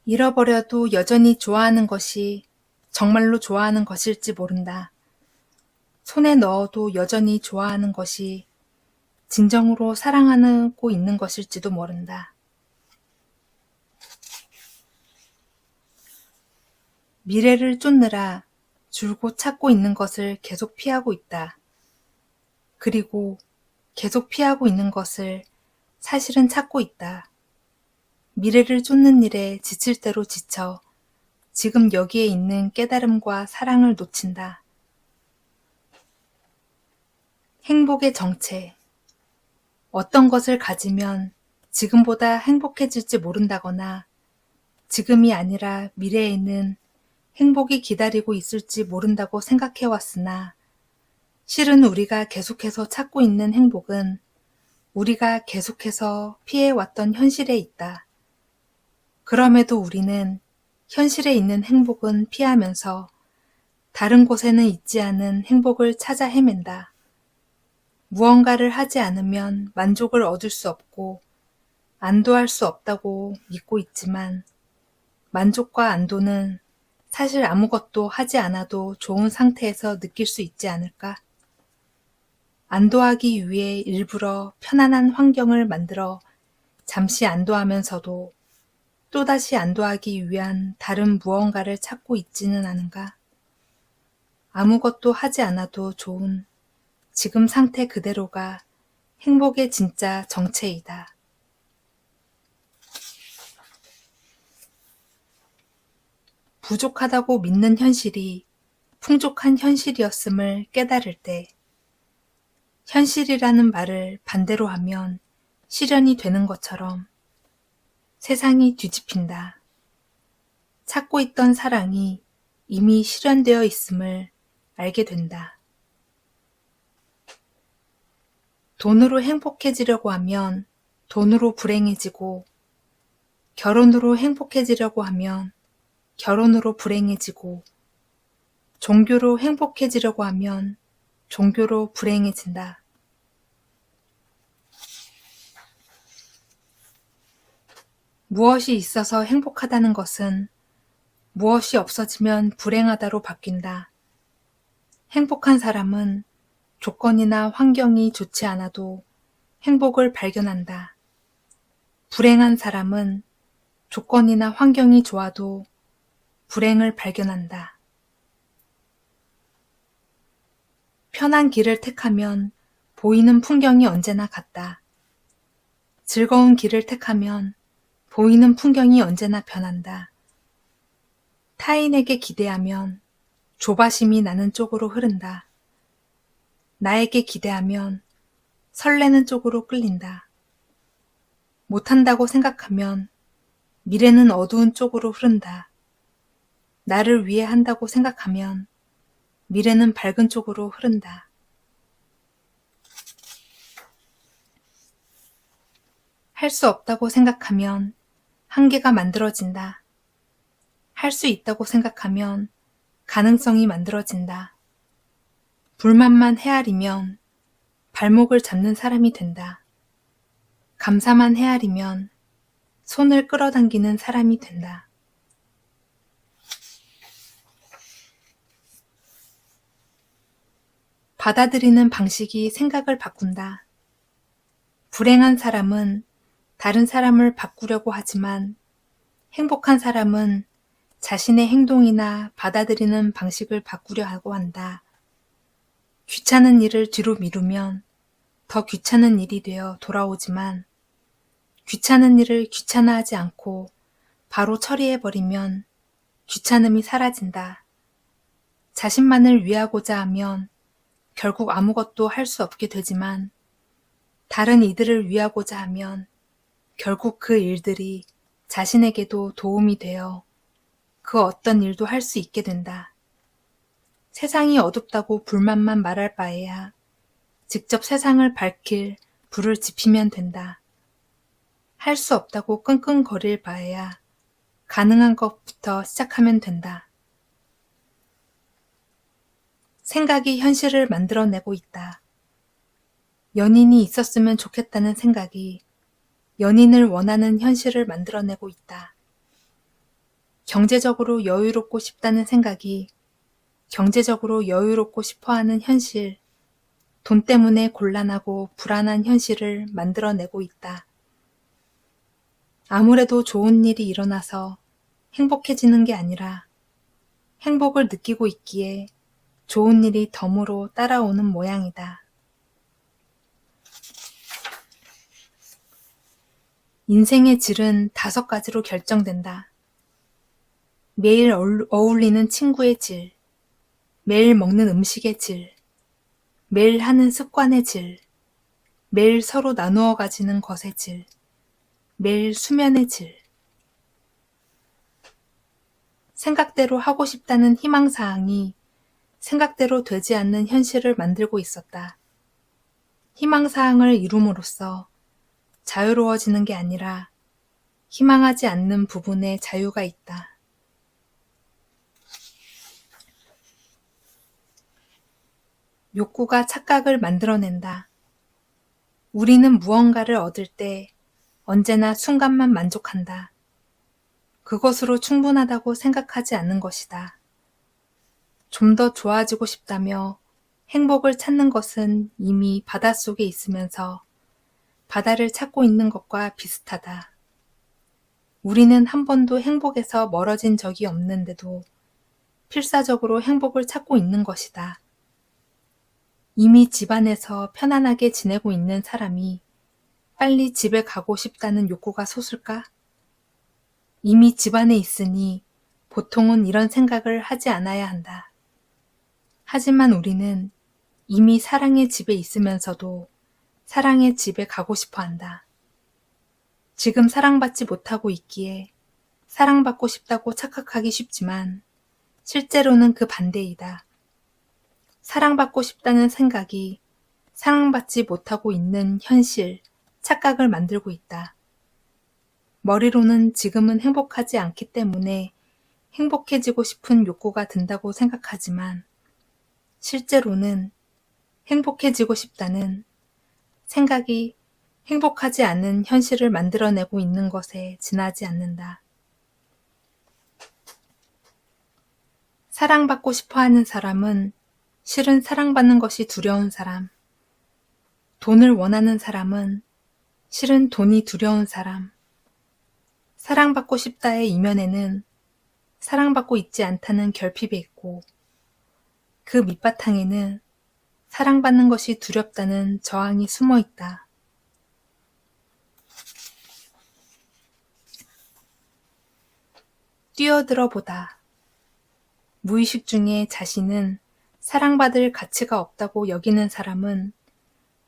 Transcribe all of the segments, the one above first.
잃어버려도 여전히 좋아하는 것이 정말로 좋아하는 것일지 모른다. 손에 넣어도 여전히 좋아하는 것이 진정으로 사랑하고 있는 것일지도 모른다. 미래를 쫓느라 줄곧 찾고 있는 것을 계속 피하고 있다. 그리고 계속 피하고 있는 것을 사실은 찾고 있다. 미래를 쫓는 일에 지칠 대로 지쳐 지금 여기에 있는 깨달음과 사랑을 놓친다. 행복의 정체. 어떤 것을 가지면 지금보다 행복해질지 모른다거나 지금이 아니라 미래에는 행복이 기다리고 있을지 모른다고 생각해왔으나 실은 우리가 계속해서 찾고 있는 행복은 우리가 계속해서 피해왔던 현실에 있다. 그럼에도 우리는 현실에 있는 행복은 피하면서 다른 곳에는 있지 않은 행복을 찾아 헤맨다. 무언가를 하지 않으면 만족을 얻을 수 없고 안도할 수 없다고 믿고 있지만 만족과 안도는 사실 아무것도 하지 않아도 좋은 상태에서 느낄 수 있지 않을까? 안도하기 위해 일부러 편안한 환경을 만들어 잠시 안도하면서도 또다시 안도하기 위한 다른 무언가를 찾고 있지는 않은가? 아무것도 하지 않아도 좋은 지금 상태 그대로가 행복의 진짜 정체이다. 부족하다고 믿는 현실이 풍족한 현실이었음을 깨달을 때 현실이라는 말을 반대로 하면 실현이 되는 것처럼 세상이 뒤집힌다. 찾고 있던 사랑이 이미 실현되어 있음을 알게 된다. 돈으로 행복해지려고 하면 돈으로 불행해지고 결혼으로 행복해지려고 하면 결혼으로 불행해지고 종교로 행복해지려고 하면 종교로 불행해진다. 무엇이 있어서 행복하다는 것은 무엇이 없어지면 불행하다로 바뀐다. 행복한 사람은 조건이나 환경이 좋지 않아도 행복을 발견한다. 불행한 사람은 조건이나 환경이 좋아도 불행을 발견한다. 편한 길을 택하면 보이는 풍경이 언제나 같다. 즐거운 길을 택하면 보이는 풍경이 언제나 변한다. 타인에게 기대하면 조바심이 나는 쪽으로 흐른다. 나에게 기대하면 설레는 쪽으로 끌린다. 못한다고 생각하면 미래는 어두운 쪽으로 흐른다. 나를 위해 한다고 생각하면 미래는 밝은 쪽으로 흐른다. 할 수 없다고 생각하면 한계가 만들어진다. 할 수 있다고 생각하면 가능성이 만들어진다. 불만만 헤아리면 발목을 잡는 사람이 된다. 감사만 헤아리면 손을 끌어당기는 사람이 된다. 받아들이는 방식이 생각을 바꾼다. 불행한 사람은 다른 사람을 바꾸려고 하지만 행복한 사람은 자신의 행동이나 받아들이는 방식을 바꾸려 하고 한다. 귀찮은 일을 뒤로 미루면 더 귀찮은 일이 되어 돌아오지만 귀찮은 일을 귀찮아하지 않고 바로 처리해버리면 귀찮음이 사라진다. 자신만을 위하고자 하면 결국 아무것도 할 수 없게 되지만 다른 이들을 위하고자 하면 결국 그 일들이 자신에게도 도움이 되어 그 어떤 일도 할 수 있게 된다. 세상이 어둡다고 불만만 말할 바에야 직접 세상을 밝힐 불을 지피면 된다. 할 수 없다고 끙끙거릴 바에야 가능한 것부터 시작하면 된다. 생각이 현실을 만들어내고 있다. 연인이 있었으면 좋겠다는 생각이 연인을 원하는 현실을 만들어내고 있다. 경제적으로 여유롭고 싶다는 생각이 경제적으로 여유롭고 싶어하는 현실, 돈 때문에 곤란하고 불안한 현실을 만들어내고 있다. 아무래도 좋은 일이 일어나서 행복해지는 게 아니라 행복을 느끼고 있기에 좋은 일이 덤으로 따라오는 모양이다. 인생의 질은 5가지로 결정된다. 매일 어울리는 친구의 질, 매일 먹는 음식의 질, 매일 하는 습관의 질, 매일 서로 나누어 가지는 것의 질, 매일 수면의 질. 생각대로 하고 싶다는 희망사항이 생각대로 되지 않는 현실을 만들고 있었다. 희망사항을 이룸으로써 자유로워지는 게 아니라 희망하지 않는 부분에 자유가 있다. 욕구가 착각을 만들어낸다. 우리는 무언가를 얻을 때 언제나 순간만 만족한다. 그것으로 충분하다고 생각하지 않는 것이다. 좀 더 좋아지고 싶다며 행복을 찾는 것은 이미 바닷속에 있으면서 바다를 찾고 있는 것과 비슷하다. 우리는 한 번도 행복에서 멀어진 적이 없는데도 필사적으로 행복을 찾고 있는 것이다. 이미 집안에서 편안하게 지내고 있는 사람이 빨리 집에 가고 싶다는 욕구가 솟을까? 이미 집안에 있으니 보통은 이런 생각을 하지 않아야 한다. 하지만 우리는 이미 사랑의 집에 있으면서도 사랑의 집에 가고 싶어 한다. 지금 사랑받지 못하고 있기에 사랑받고 싶다고 착각하기 쉽지만 실제로는 그 반대이다. 사랑받고 싶다는 생각이 사랑받지 못하고 있는 현실, 착각을 만들고 있다. 머리로는 지금은 행복하지 않기 때문에 행복해지고 싶은 욕구가 든다고 생각하지만 실제로는 행복해지고 싶다는 생각이 행복하지 않은 현실을 만들어내고 있는 것에 지나지 않는다. 사랑받고 싶어 하는 사람은 실은 사랑받는 것이 두려운 사람, 돈을 원하는 사람은 실은 돈이 두려운 사람, 사랑받고 싶다의 이면에는 사랑받고 있지 않다는 결핍이 있고 그 밑바탕에는 사랑받는 것이 두렵다는 저항이 숨어 있다. 뛰어들어 보다. 무의식 중에 자신은 사랑받을 가치가 없다고 여기는 사람은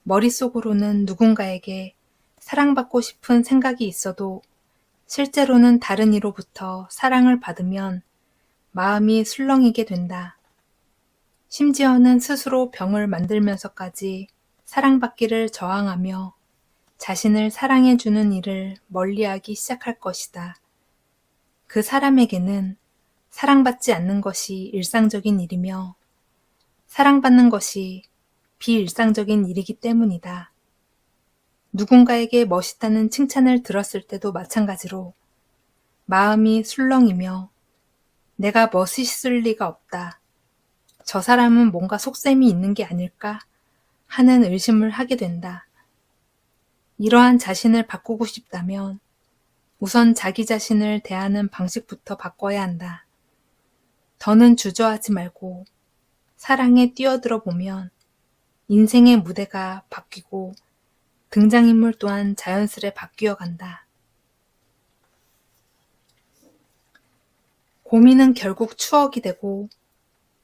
머릿속으로는 누군가에게 사랑받고 싶은 생각이 있어도 실제로는 다른 이로부터 사랑을 받으면 마음이 술렁이게 된다. 심지어는 스스로 병을 만들면서까지 사랑받기를 저항하며 자신을 사랑해주는 일을 멀리하기 시작할 것이다. 그 사람에게는 사랑받지 않는 것이 일상적인 일이며 사랑받는 것이 비일상적인 일이기 때문이다. 누군가에게 멋있다는 칭찬을 들었을 때도 마찬가지로 마음이 술렁이며 내가 멋있을 리가 없다. 저 사람은 뭔가 속셈이 있는 게 아닐까 하는 의심을 하게 된다. 이러한 자신을 바꾸고 싶다면 우선 자기 자신을 대하는 방식부터 바꿔야 한다. 더는 주저하지 말고 사랑에 뛰어들어 보면 인생의 무대가 바뀌고 등장인물 또한 자연스레 바뀌어 간다. 고민은 결국 추억이 되고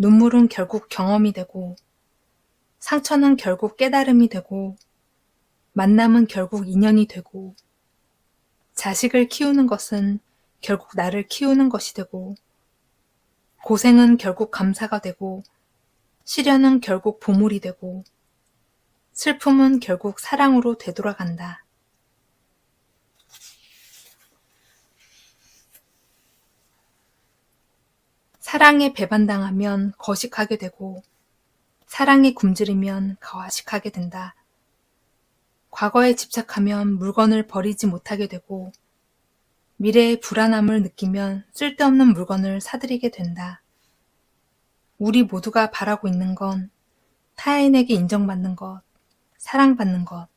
눈물은 결국 경험이 되고 상처는 결국 깨달음이 되고 만남은 결국 인연이 되고 자식을 키우는 것은 결국 나를 키우는 것이 되고 고생은 결국 감사가 되고 시련은 결국 보물이 되고 슬픔은 결국 사랑으로 되돌아간다. 사랑에 배반당하면 거식하게 되고 사랑에 굶주리면 거식하게 된다. 과거에 집착하면 물건을 버리지 못하게 되고 미래의 불안함을 느끼면 쓸데없는 물건을 사들이게 된다. 우리 모두가 바라고 있는 건 타인에게 인정받는 것, 사랑받는 것.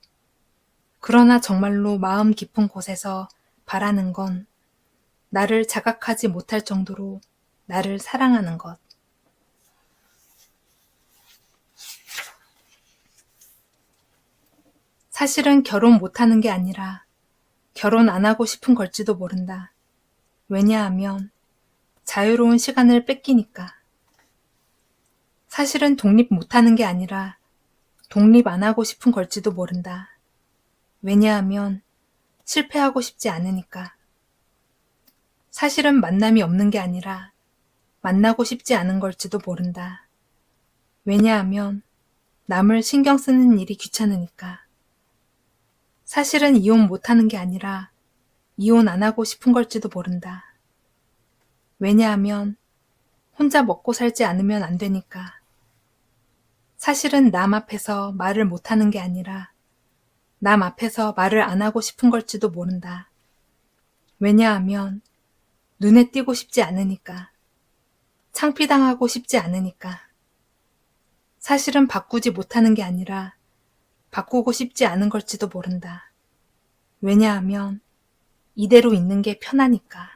그러나 정말로 마음 깊은 곳에서 바라는 건 나를 자각하지 못할 정도로 나를 사랑하는 것. 사실은 결혼 못하는 게 아니라 결혼 안 하고 싶은 걸지도 모른다. 왜냐하면 자유로운 시간을 뺏기니까. 사실은 독립 못하는 게 아니라 독립 안 하고 싶은 걸지도 모른다. 왜냐하면 실패하고 싶지 않으니까. 사실은 만남이 없는 게 아니라 만나고 싶지 않은 걸지도 모른다. 왜냐하면 남을 신경 쓰는 일이 귀찮으니까. 사실은 이혼 못하는 게 아니라 이혼 안 하고 싶은 걸지도 모른다. 왜냐하면 혼자 먹고 살지 않으면 안 되니까. 사실은 남 앞에서 말을 못하는 게 아니라 남 앞에서 말을 안 하고 싶은 걸지도 모른다. 왜냐하면 눈에 띄고 싶지 않으니까. 창피당하고 싶지 않으니까. 사실은 바꾸지 못하는 게 아니라 바꾸고 싶지 않은 걸지도 모른다. 왜냐하면 이대로 있는 게 편하니까.